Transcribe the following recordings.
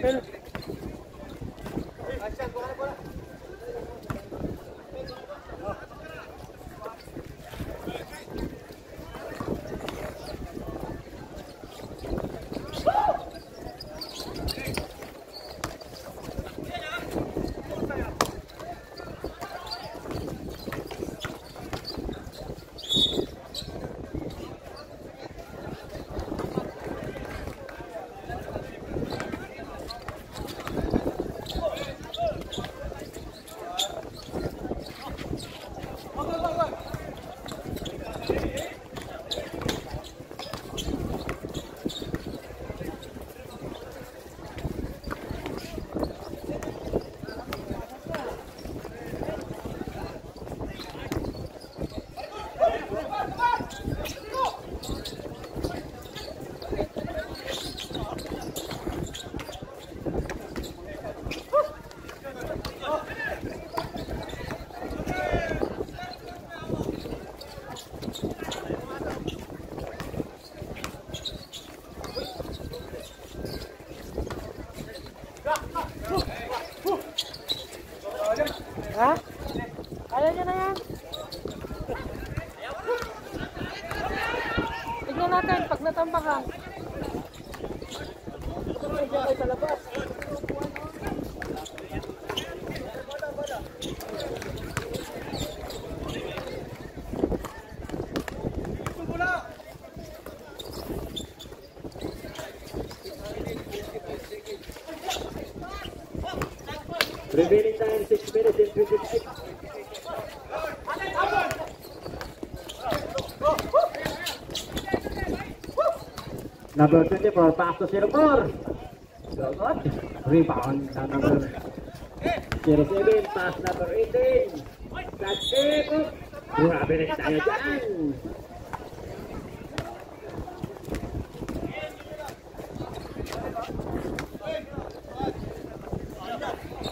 Apel. Ha? Kaya nyo na yan. Tignan natin pag natambakan. Diyan kayo sa labas. Remaining time 6 minutes and 56. Number 24, pass to 04. Good. Rebound na number 07, pass number 18. That's it. Grabe rin tayo dyan.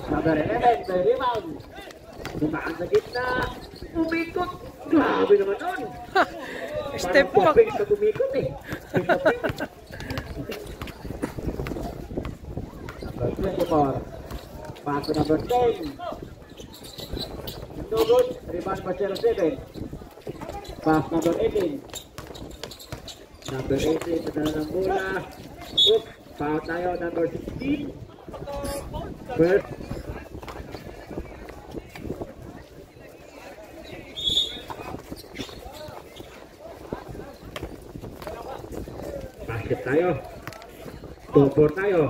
Number 11, the rebound. Dumaan sa gitna. Umikot. Grabe naman nun. Step back. back. Parang umikot eh. Number 24. Pass to number 10. No good. Rebound pa 07. Pass number 18. Number 18, padala ng bola. Oops. Foul tayo. Number 16. First. Basket tayo. 2-4 tayo.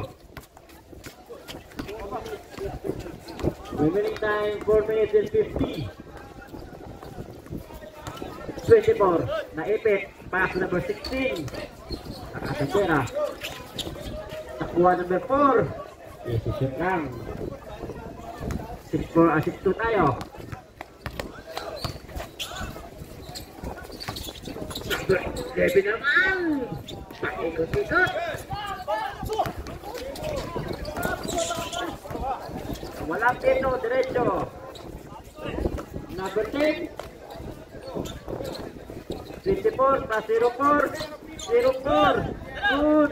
Remaining time 4 minutes and 50. 24. Naipit. Pass number 16. Nakasasera. Nakuha number 4. Decision lang. 6-4, 6-2 tayo. Number 7 naman. Paikot-ikot. Walang tino, diretso. Number 10. 24, plus 04. 04. Good.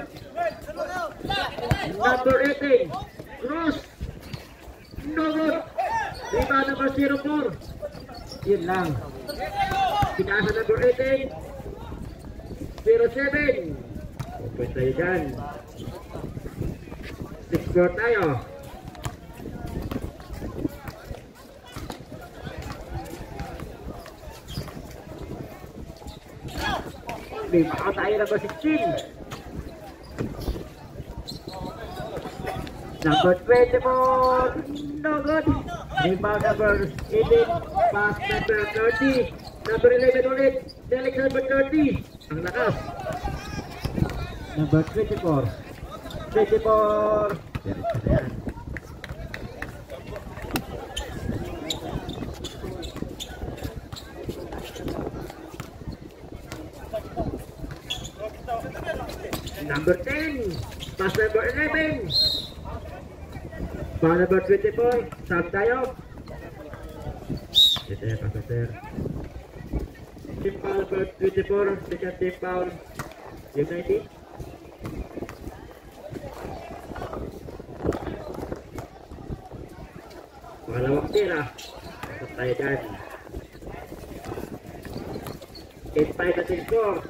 Number 18. Cross. No good. Diba number 04. Yun lang. Pinasa number 18. 07. Pwede tayo dyan. 6-4 tayo. Baka tayo number 16. Number 24. No good. Rebound number 18. Pass number 30. Number 11 ulit. Select number 30. Ang lakas. Number 24. 24. Number 10. Pass number 11. Pass number 24. Sub tayo. Ito yung passer. Team foul number 24. Second team foul. United. Pangalawang tira. Pasok tayo dyan. 8-5 natin score.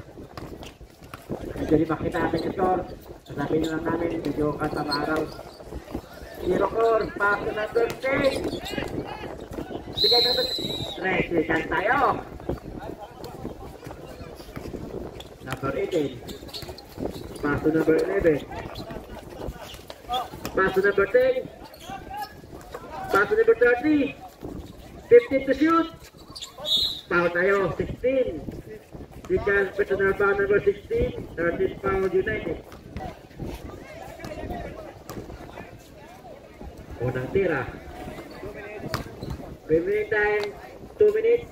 Medyo makita natin yung score. Sasabihin na lang namin, medyo kasama araw. 0-4, pass to number 10. Bigay na ito. Dyan tayo. Number 18. Pass to number 11. Pass to number 10. Pass to number 30. 15 to shoot. Foul tayo, 16. Because personal foul number 16. 13 foul United. Unang tira. Remaining time, 2 minutes.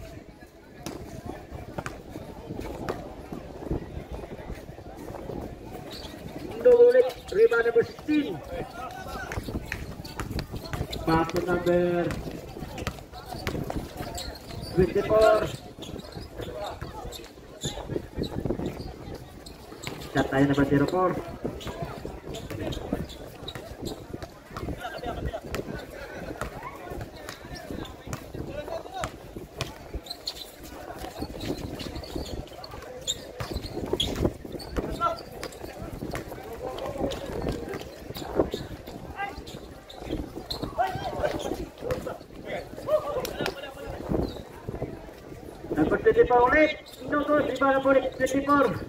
No ulit, rebound number 16. Pass to number 24. Shot tayo number 04. Number 24 ulit. Inutos. Iba na po ulit. 24.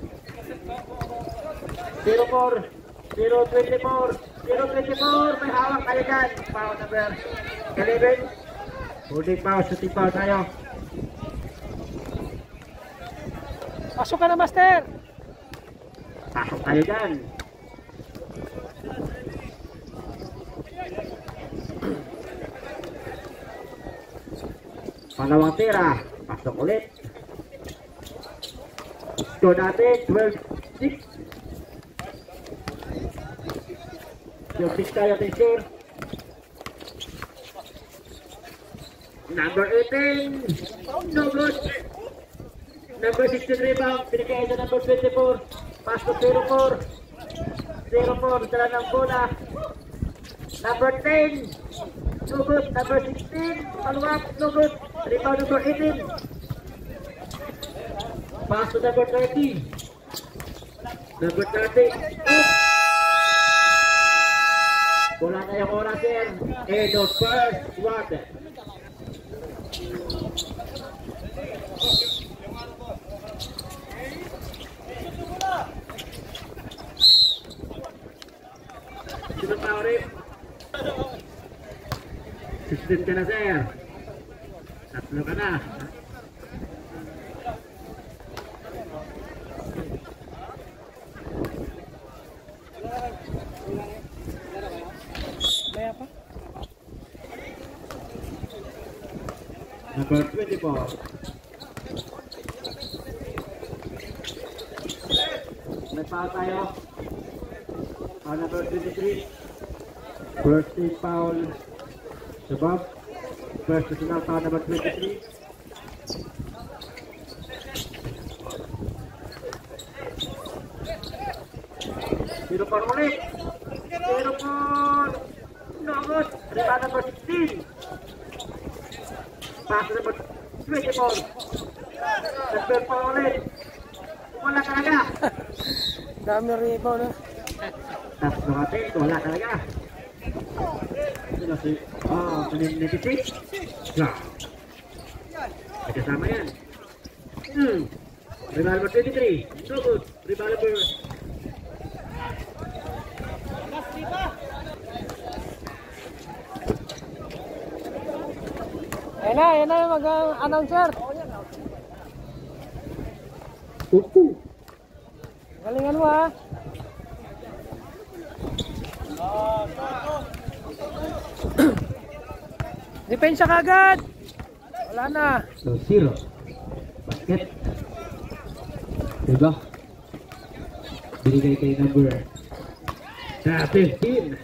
04. 024. 024. May hawak tayo dyan. Foul number 11. Holding foul. Shooting foul tayo. Pasok ka na, Master. Pasok tayo dyan. Pangalawang tira. Pasok ulit. Score natin, 12-6. 12-6 tayo ating score. Number 18. No good. Number 16 rebound. Pinigay sa number 24. Pass to 04. 04. Dala ng bola. Number 10. No good. Number 16. Follow up. No good. Rebound number 18. Pass to number 30. Number 30. Bola na yung oras yan. And the first quarter. Sino pa ulit? 16 ka na, sir. Tatlo ka na. Maya pa? Number 24. May foul tayo. Foul number 23. First team foul. Sabab. First personal foul number 23. Zero for ulit. Zero for Nogot. Rebound number 16. Pass number 24. Number 4 ulit. Wala talaga. Dami rebound na. Tapos natin, wala talaga. Sino si... Nagkisik. May kasama yan. Rebound number 23. No good. Rebound number... Ayan na mag-announcer. Galingan mo, ha. Depensa kagad. Wala na. So, 0. Basket. Diba? Binigay kay number 15.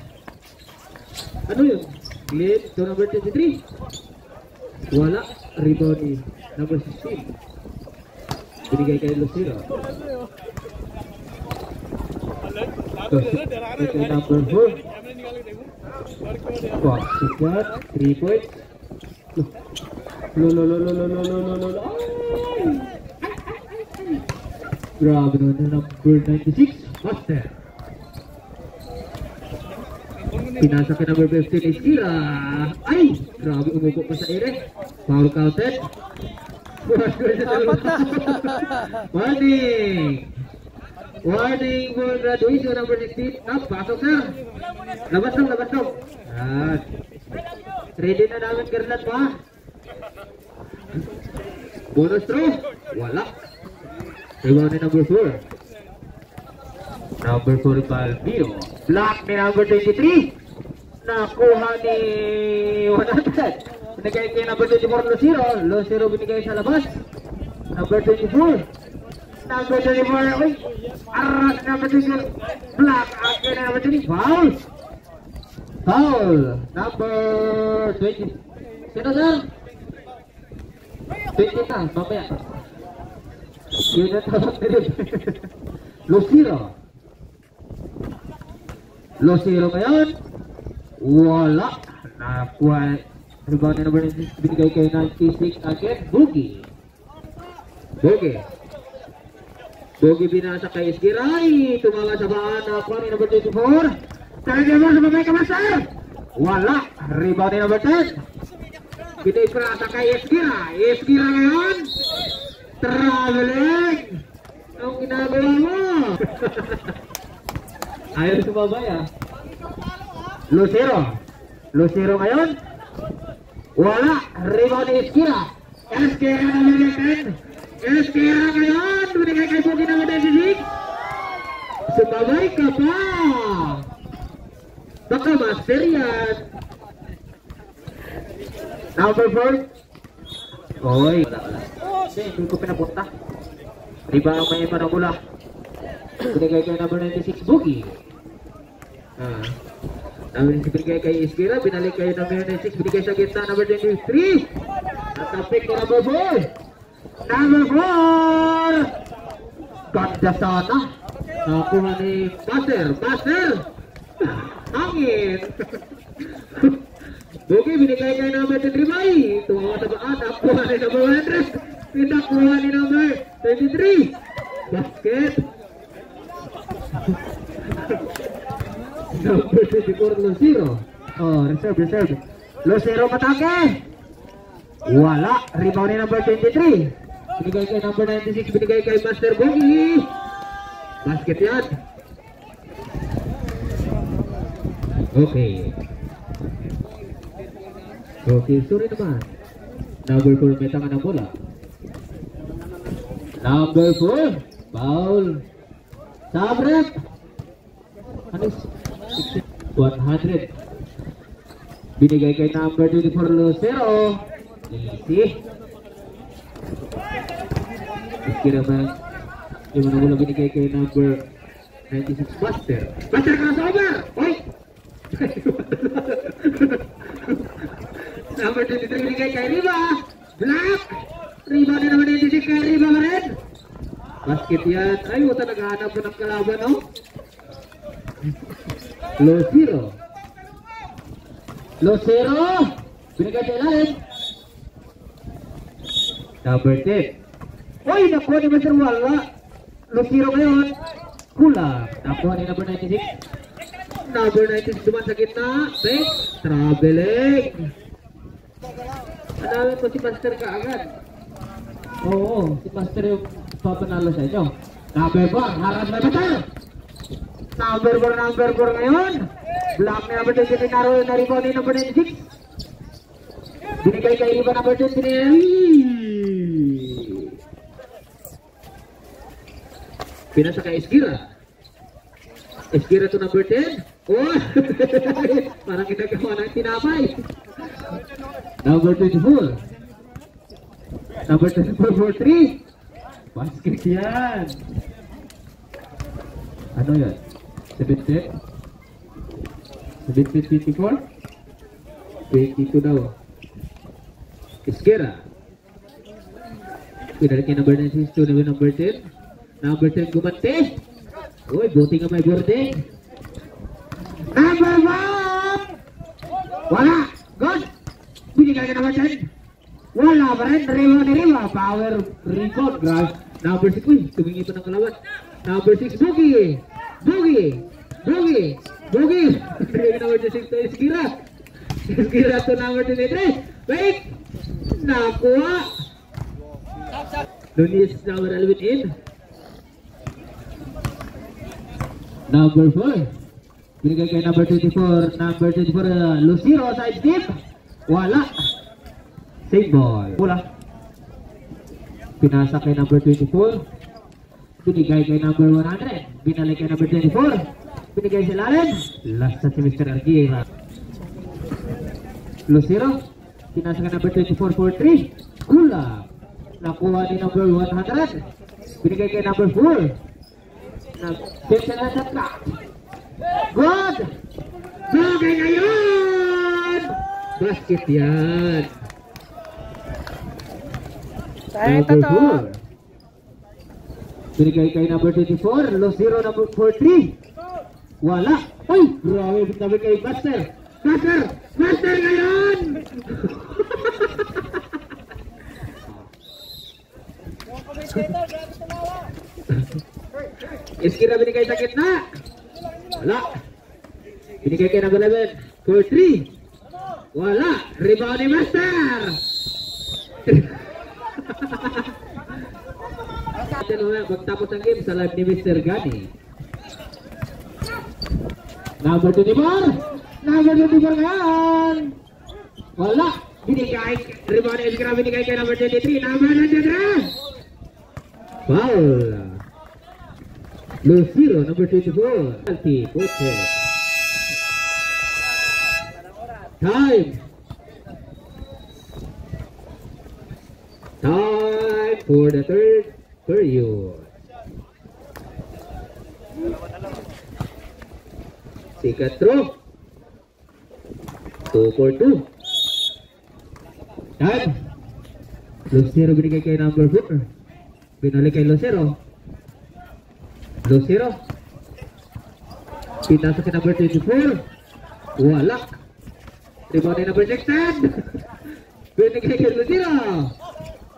Ano yun? Glenn to number 23. Wala. Rebound ni number 16. Binigay kay Lucero. So, kay number 4. Sikat, 3 points. Lo. Grabe naman na number 96, Master. Pinasa ka number 15, Iskira. Ay! Grabe, umupo pa sa ere. Foul counted. Warning for graduation number 16. Pasok sir. Labas dong. Ready na namin Garland pa. Bonus throw. Wala. Rebound ni number 4. Number 4 Balbio. Block ni number 23. Nakuha ni 100. Binigay kay number 24 Lucero binigay sa labas. Number 24. Number 24. Uy! Aras number 24. Block. Akin na number 20. Foul. Number 20. Sino sir? 20 na. Mamaya. Yun na tawag na rin. Lucero ngayon. Wala. Nakuha. Rebound na number 96. Binigay kay 96 again. Boogie binasa kay Iskiray. Tumama sa baan. Nakuha ni number 24. Talaga mo sa babay ka master. Wala. Rebound ni number 10. Binasa kay Iskira. Iskira ngayon. Traveling! Anong ginagawa mo? Ayaw sumabay Lucero ngayon? Wala! Rebound ni Iskira! Iskira na binigay! Iskira ngayon! Binigay kay Boogie na madasisig! Sumabay ka pa! Baka master yan! Number 4? Oy! Wala. Hindi ko pinapunta. Diba ang may panabula? Binigay kay number 96 Boogie. Number 96 binigay kay Iskira. Binalik kay number 96. Binigay sa gitna number 23. Natapik ko number 4. Number 4. Ganda sana. Nakuha ni Master. Hangin. Boogie binigay kay number 23. Tumawa sa baan. Nakuha ni number 100. Pinakuha ni number 23. Basket. Number 24 Lucero. Reserve. Lucero matake. Wala. Rebound ni number 23. Binigay kay number 96. Binigay kay Master Boogie. Basket yan. Okay, sorry naman. Number 4 may tangan ng bola. Number 4, foul. Sabrek. 100. Binigay kay number 24 Lucero. Easy. Iskira ba? Yung mga bola binigay kay number 96 Master. Master ka na sa over! Oy! Number 23 binigay kay Riva. Black. Riva na naman 96 kay Riva pa rin. Basket yan. Ay, wata naghahanap po ng kalaban, no? Lucero. Binigay kay ilalim. Number 10. Uy, nakuha ni Master Wala. Lucero ngayon. Kulang. Nakuha ni number 96. Number 96 duman sa gitna. Back. Traveling. Anawin ko si Master kaagad. Oo, si Master yung papanalo sa inyo. Number 4, harap na Master. Number 4 ngayon. Block ni number 20 na rebound ni number 96. Binigay kay Riva number 20. Pinasa kay Iskira. Iskira to number 10. Oh! Parang kinagawa ng tinapay. Number 24. Number 24 for 3. Basket yan. Ano yan? 17? 17, 24? 22 daw. Iskira. Pinalik yung number 96 to number 10. Number 10 gumante. Uy, buti nga may boarding. Number 1! Wala! Good! Binigay ka naman dyan. Wala pa rin. Riva. Power rebound. Grabe. Number 6. Uy, tumingi pa ng kalawat. Number 6. Boogie. Bigay number 6 to Iskira. Iskira to number 23. Wait. Nakuha. Lunis number 11 in. Number 4. Binigay kay number 24. Number 24. Lucero side tip. Wala. Save ball. Wala. Pinasa kay number 24. Binigay kay number 100. Binalik kay number 24. Binigay sa lalim. Last sa si Mr. Argira. Lucero. Pinasa kay number 24 for 3. Kulang. Nakuha ni number 100. Binigay kay number 4. Nag-bensa na sa track. Good! Bagay ngayon! Basket yan. Number 4. Binigay kay number 24. Lucero number 43. Wala. Ay! Grabe. Binigay kay Buster. Buster ngayon! Iskira binigay sa gitna. Wala. Binigay kay number 11. 4-3. Wala. Rebound ni Master. Magtapos ang game sa live ni Mr. Gani. Number 24. Number 24 ngayon. Wala. Binigay. Rebound ni Iskira binigay kay number 23. Number 23. Foul. Lucero number 24. Penalty. Okay. Time for the third period. Sikat throw. 2 for 2. Time. Lucero binigay kay number 4. Binalik kay Lucero. Pinasa kay number 24. Wala. Rebound ni number 16. Binigay kay Lucero.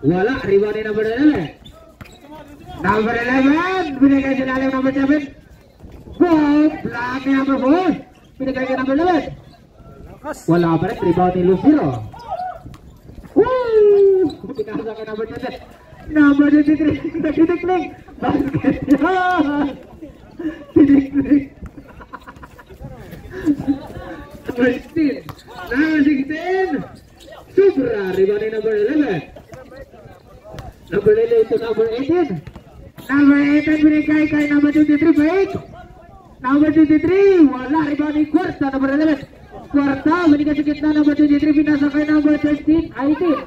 Wala. Rebound ni number 11. Number 11. Binigay kay number 7. Boom. Block ni number 4. Binigay kay number 11. Wala pa rin. Rebound ni Lucero. Woo! Pinasa kay number 7. Number 23. Nagsitikling. Basket yan. Sinikling. Number 16. Number 16. Sobra. Rebound ni number 11. Number 11 to number 18. Number 18 binigay kay number 23. Fake. Number 23. Wala. Rebound ni Kwarta. Number 11. Kwarta. Binigay sa gitna number 23. Pinasa kay number 13. 18.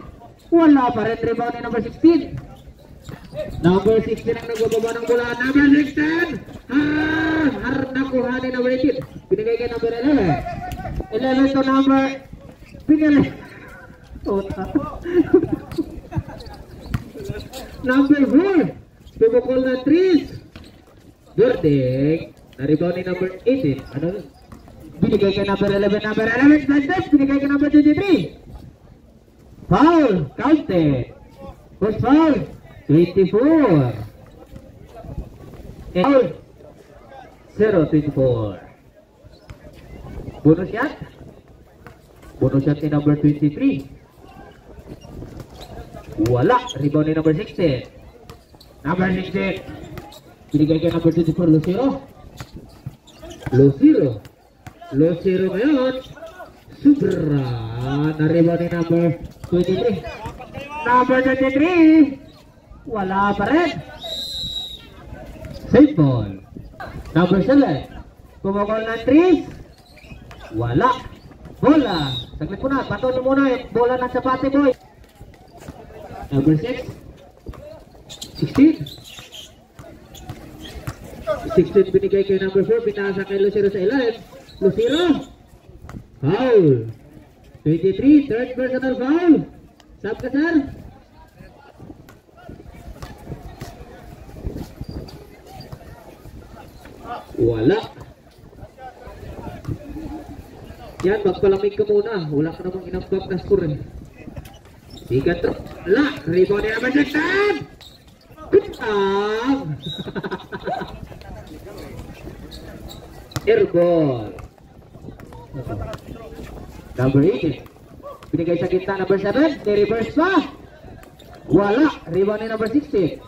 Wala pa rin. Rebound ni number 16. Number 16 ang nagbababa ng bola. Number 16. Nakuha ni number 18. Binigay kay number 11. 11 to number. Binigay. Number 4. Pumukol na 3. Verdict. Na-rebound ni number 18. Ano? Binigay kay number 11. Number 11. Santos. Binigay kay number 23. Foul. Counted. First foul. 24. Foul. 0-24. Bonus shot. Bonus shot ni number 23. Wala. Rebound ni number 16. Number 16. Binigay kay number 24. Lucero ngayon. Sobra. Na-rebound ni number 23. Number 23. Wala pa rin. Save ball. Number 7. Pumukol ng 3. Wala. Bola. Saglit po na. Patuloy muna. Bola ng sapate boy. Number 6. 16. 16 binigay kay number 4. Pinasa kay Lucero sa ilalim. Lucero. Foul. 23. Third personal foul. Sab ka, sir. Wala. Yan, magpalamig ka muna. Wala ka namang inambag na score eh. Sikat to. La! Rebound ni naman Jackson! Bintang! Airball. Number 18. Binigay sa gitna, number 7. Ni-reverse pa. Wala. Rebound ni number 16.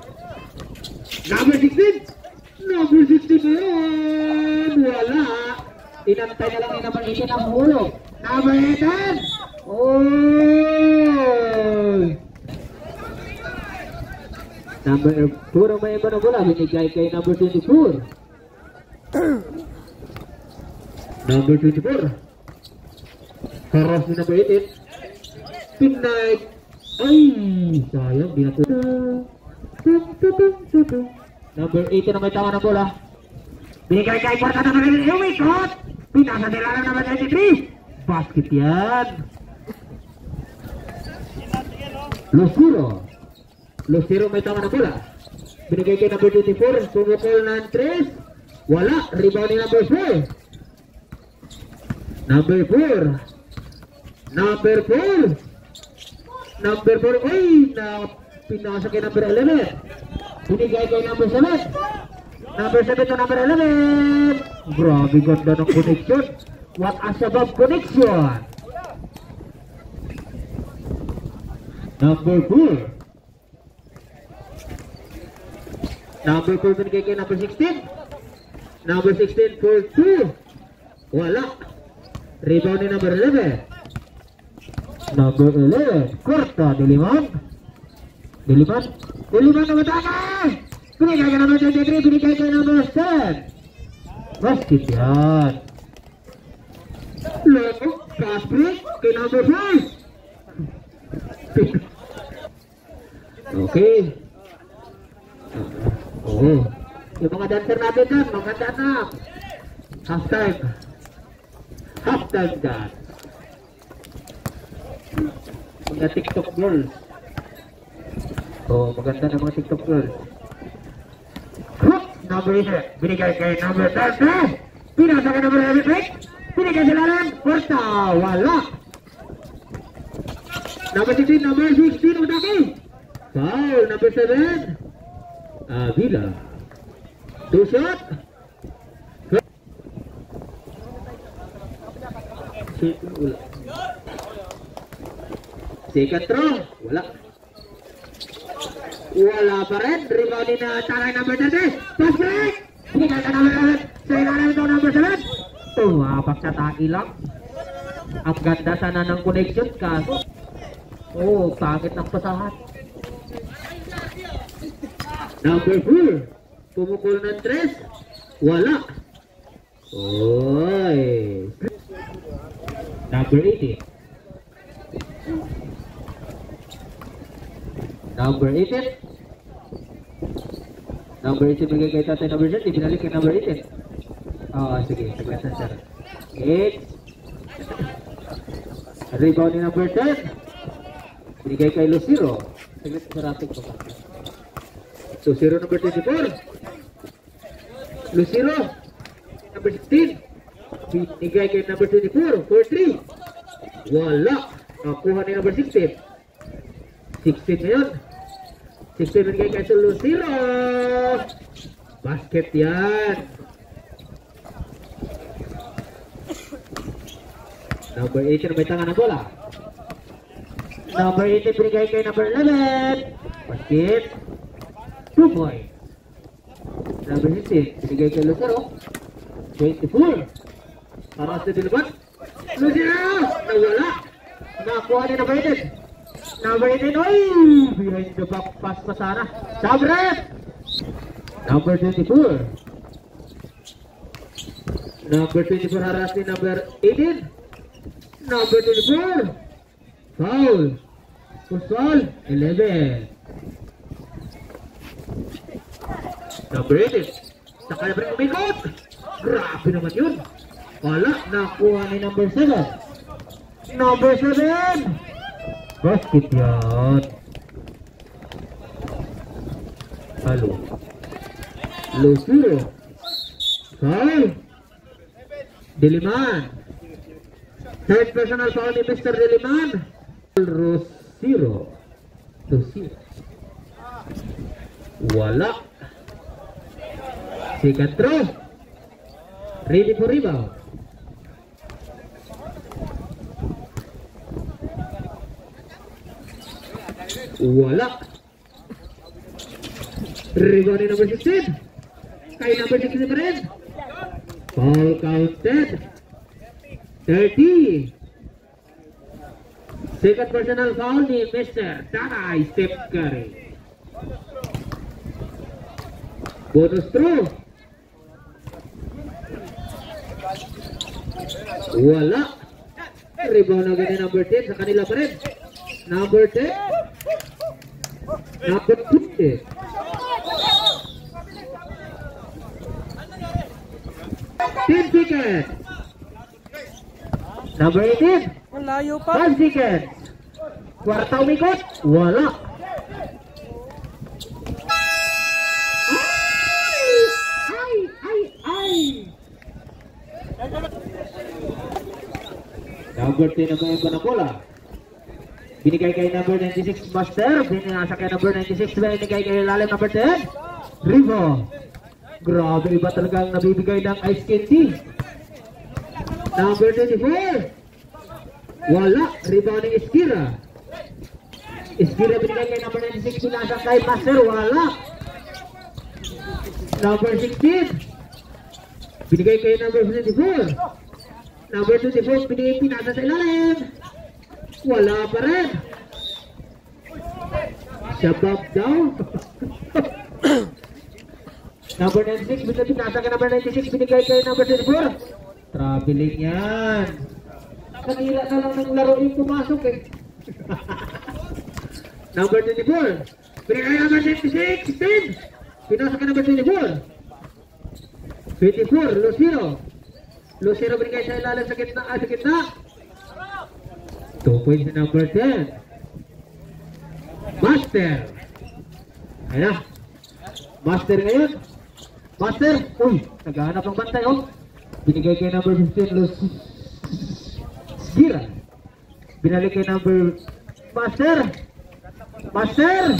Number 16. Number 16 na yun. Wala. Inantay na lang ni number 18 ang hulog. Number 18. Oh. Number 4 ang may iba na bola. Binigay kay number 24. Number 24. Karos ni number 18. Pinay. Ay, sayang. Binato. Number 18 ang may tawa ng bola. Binigay kay Porta number 18. Umikot. Pinasa nila ng number 23. Basket yan. Lucero may tawa ng bola. Binigay kay number 24. Sumukol ng 3. Wala. Rebound ni number 4. Number 4. Number 4. Number 4. Uy! Pinasa kay number 11. Binigay kay number 7. Number 7 to number 11. Grabe ganda ng connection. What a sabab connection. Number 4. Number 4 binigay kay number 16. Number 16 for 2. Wala. Rebound ni number 11. Number 11. Korta. Diliman na matama. Binigay kay number 23. Binigay kay number 7. Basket yan. Loko. Pass break kay number 5. Okay. Oh. Yung mga dancer natin dyan, maganda na. Half-time dyan. Mga TikTok girls. Oh, maganda na mga TikTok girls. Number 8. Binigay kay number 30. Pinasa kay number 11. Binigay sa lalang. Porta. Wala. Number 16. Number 16. Utaki. Foul. Number 7. Avila. 2 shot. Second throw. Wala. Wala pa rin. Rebound na tangay number 30. Pass break. Binigay ka number 11. Sa ilalim ito number 7. Apak sa taki lang. Ang ganda sana ng connection kaso. Oh, pangit ng pasahan. Number 4. Pumukul ng 3. Wala. Oy. Number 18. Number 18. Number 18 bigay kay tatay number 7. Binalik kay number 18. Sige. Saglasan sir. 8. Rebound ni number 10. Binigay kay Lucero. Saglit sa rating ko. Lucero number 24. Lucero number 16. Binigay kay number 24. 4-3. Wala. Nakuha ni number 16. 16 na yun. 16 binigay kay Lucero. Basket yan. Number 18 may tangan ng bola. Number 18 binigay kay number 11. Basket. 2 point. Number 16 binigay kay Lucero. 24. Para sa dilibat. Lucero. Nawala. Nakuha ni number 18. Number 18. Oy! Behind the back pass pa sana. Sabret. Number 24. Number 24 haras ni number 18. Number 24. Foul. Foul. 11. Number 18. Sakaya pa rin umikot. Grabe naman yun. Wala. Nakuha ni number 7. Number 7. Basket yan. Halo. Lucero. Foul. Diliman. Third personal foul ni Mr. Diliman. Rosiro. Wala. Second throw. Ready for rebound. Wala. Rebound ni number 16. Kay number 16 pa rin. Foul counted. 30. Second personal foul ni Mr. Tanay Steph Curry. Bonus throw. Wala. Rebound na ganyan number 10 sa kanila pa rin. Number 10. Number 20. Seconds. Number 18. Malayo pa. 5 seconds. Kwarta umikot. Wala. Number 10 naman yung bola. Binigay kay number 96 Master. Binasa kay number 96. Binigay kay lalim number 10 Rivo. Grabe, iba talaga ang nabibigay ng ice candy. Number 24. Wala. Rebound ng Iskira. Iskira binigay kay number 96. Binasa kay Master. Wala. Number 16. Binigay kay number 24. Number 24. Binigay pinasa sa ilalim. Wala pa rin. Shabab daw. Number 96. Binigay pinasa kay number 96. Binigay kay number 24. Traveling yan. Kanila na lang ng laro yung pumasok eh. Number 24. Binigay number 96. 10. Pinasa ka number 24. 24. Lucero binigay sa ilalim sa gitna. Sa gitna. 2 points na number 10. Master. Ayan na. Master ngayon. Master. Uy, naghahanap ng bantay oh. Binigay kay number 15. Gira. Binalik kay number Master. Travel.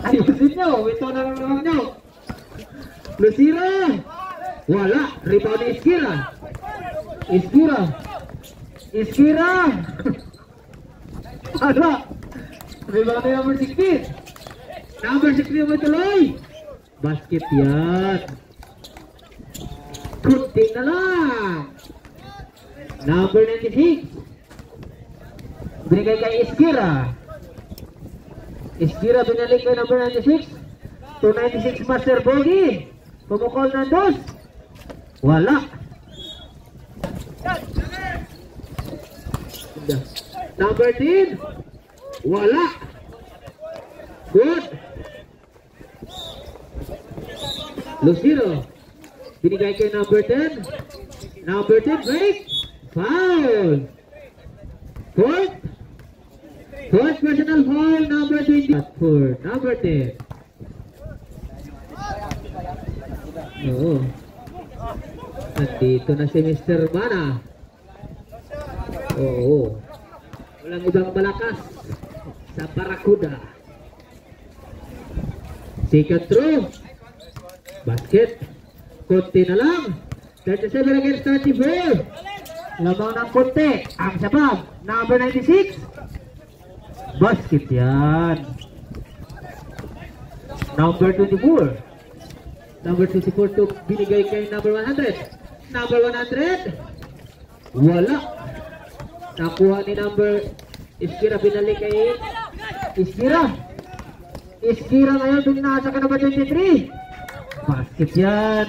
Ayusin nyo. Ito na lang naman nyo. Lucero. Wala. Rebound ni Iskira. Wala. Rebound ni number 16. Number 16 mo tuloy. Basket yan. Kunti na lang. Number 96. Binigay kay Iskira. Binalik kay number 96. 296 Master Bogey. Pumukol na dos. Wala. Number 10. Wala. Good. Lucero. Binigay kay number 10. Number 10 break. Foul. Fourth personal foul number 20 for number 10. Oo. Nandito na si Mr. Mana. Oo. Walang ibang malakas sa Barracuda. Second throw. Basket. Konti na lang. 37 against 34. Lamang ng konti. Ang sabab. Number 96. Basket yan. Number 24. Number 24 to binigay kay number 100. Number 100. Wala. Nakuha ni number Iskira. Binalik kay Iskira. Ngayon binasa ka number 23. Basket yan.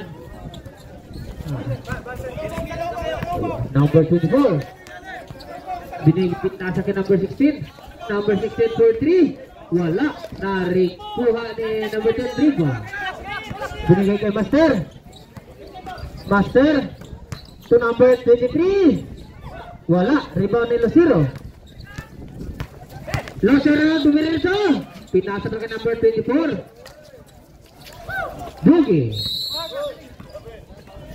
Number 24. Binigpinasa kay number 16. Number 16 for 3. Wala. Narikuha ni number 10 Riva. Binigay kay Master to number 23. Wala. Rebound ni Lucero. Dumiretso. Pinasa kay number 24. Boogie.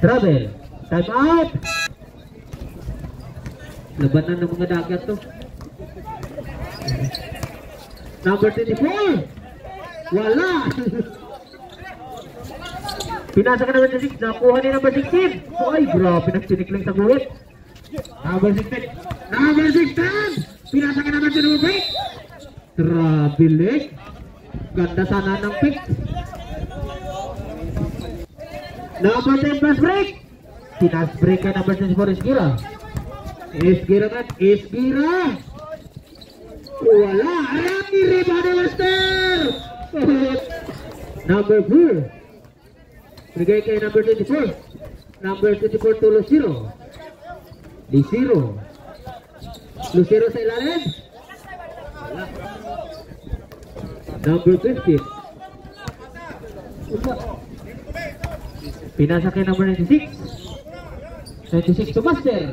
Travel. Time out. Labanan ng mga dagat to. Number 24. Wala. Pinasa ka number 6. Nakuha ni number 16. Ay, bro. Pinagsinikling sa guhit. Number 16. Number 16. Pinasa ka number 2. Travel. Ganda sana ng pick. Number 10 pass break. Pinas break ka number 24 Esgira. Esgira kan, Esgira. Wala, Arami rebound master. Number 4. Bigay kay number 24. Number 24 to Lucero. Lucero sa ilalim. Wala. Number 15. Pinasa kay number 96. 96 to Master.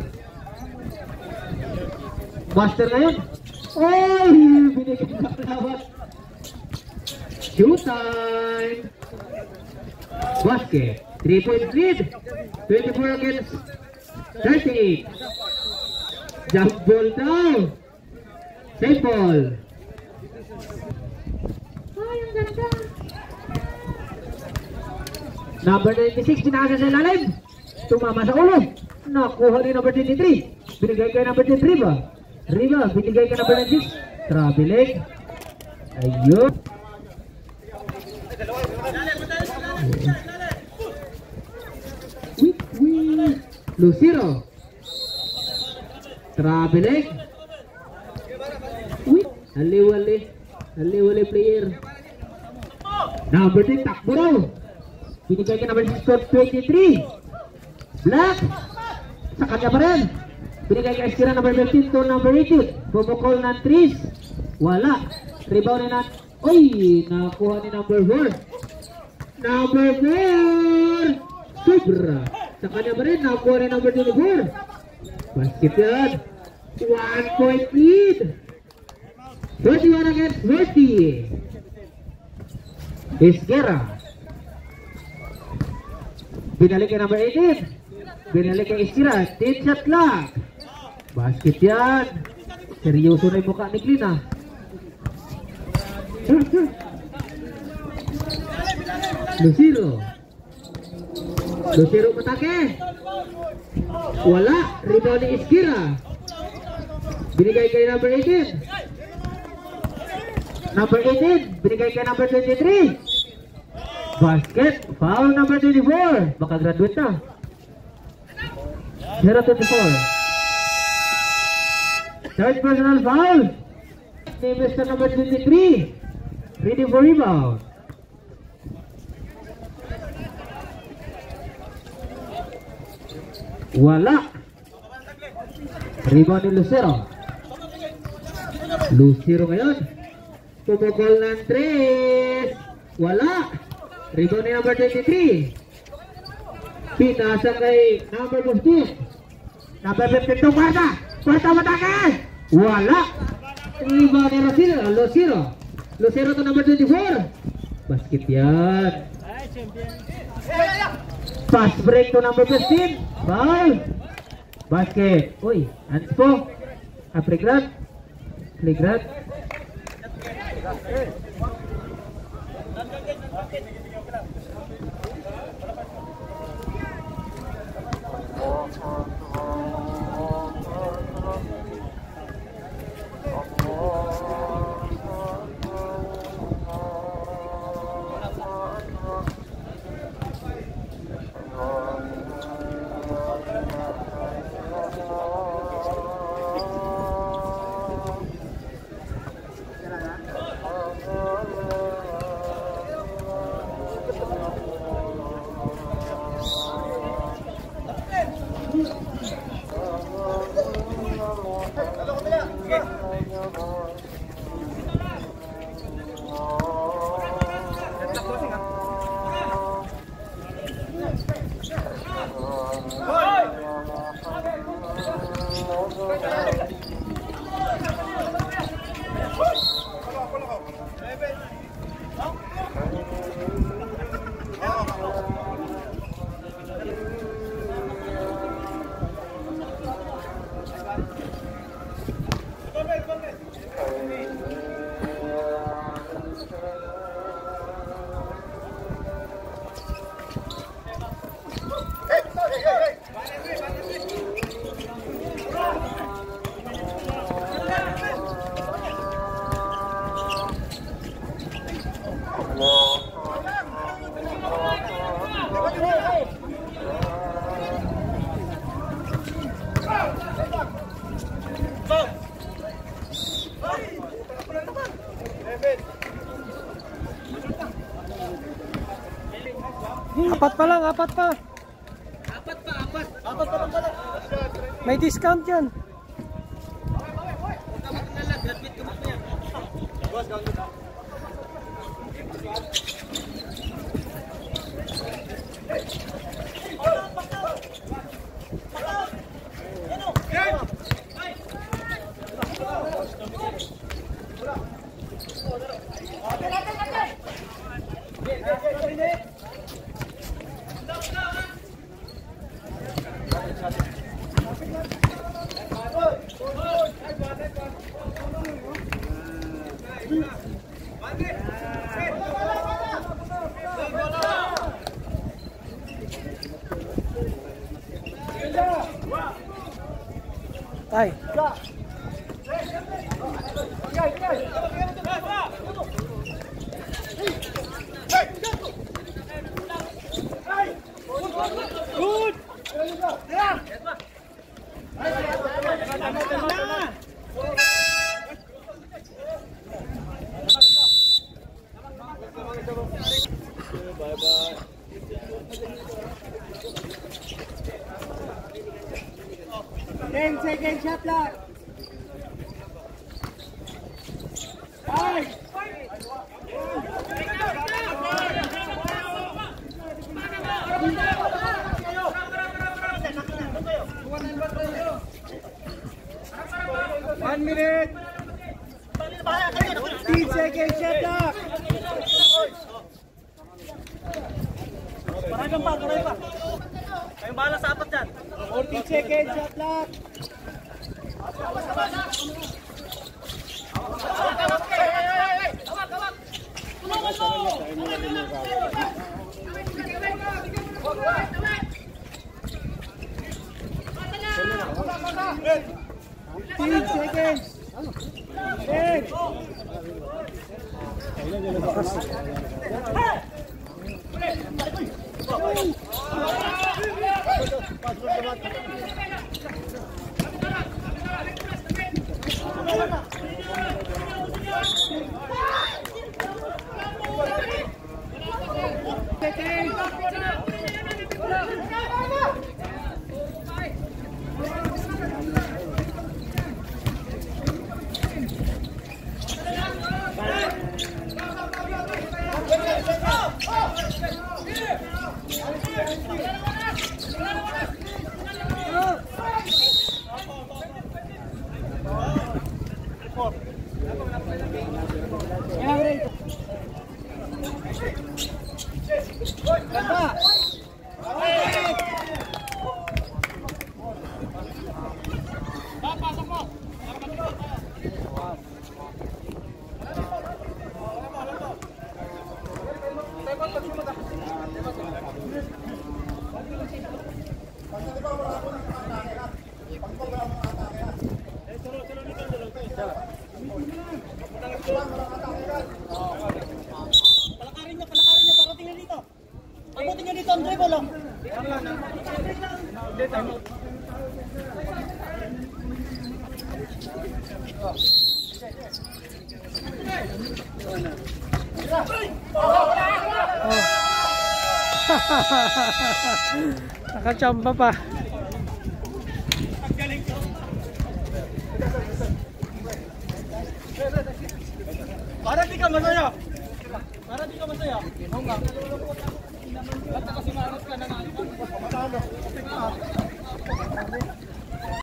Master ngayon. Oh, binigyan na pelawat. Shoot time. Basket. 3-point lead. 24 against 38. Jump ball down. Save ball. Ay, ang ganda. Number 96, pinasa sa ilalim. Tumama sa ulo. Nakuha ni number 23. Binigay kay number 23 ba? Riva, binigay kay number 96. Traveling. Ayun. Lucero. Traveling. Hali-wali player. Number 10, takbo raw. Binigay ka number 23. Black. Sa kanya pa rin. Binigay ka Esquira number 15 to number 18. Bumukol ng 3. Wala. Rebound ni Uy, nakuha ni number 4. Number 4. Sobra. Sa kanya pa rin. Nakuha ni number 24. Basket yan. 1-point lead. 21 against 30. Esquira. Binalik kay number 18. Binalik kay Esquira. 10 shot lang. Basket yan. Seryoso na yung mukha ni Klina. Lucero matake. Wala. Rebound ni Esquira. Binigay kay number 18. Number 18. Binigay kay number 23. Basket. Foul number 24. Baka graduate na. 0-24. Third personal foul. Ni Mr. number 23. Ready for rebound. Wala. Rebound ni Lucero. Lucero ngayon. Pumukol ng 3. Wala. Rebound ni number 23. Pinasa kay number 15. Number 15 to Kwarta. Kwarta matake. Wala. Rebound ni Lucero. Lucero to number 24. Basket yan. Fast break to number 15. Foul. Basket. Uy, hands po. Playground. apat pa. Apat pa lang pala. May discount yan. Tay. Good! Bye-bye. 10 second shot lang. Ay! One minute. 10 second shot lang. Parang pa. Kayong bahala sa apat dyan. 40 seconds, shot lang. Palakarin niya, parating na dito. Abutin niyo dito ang dribble, oh. Nakachamba pa. Para di ka masaya. Oo nga.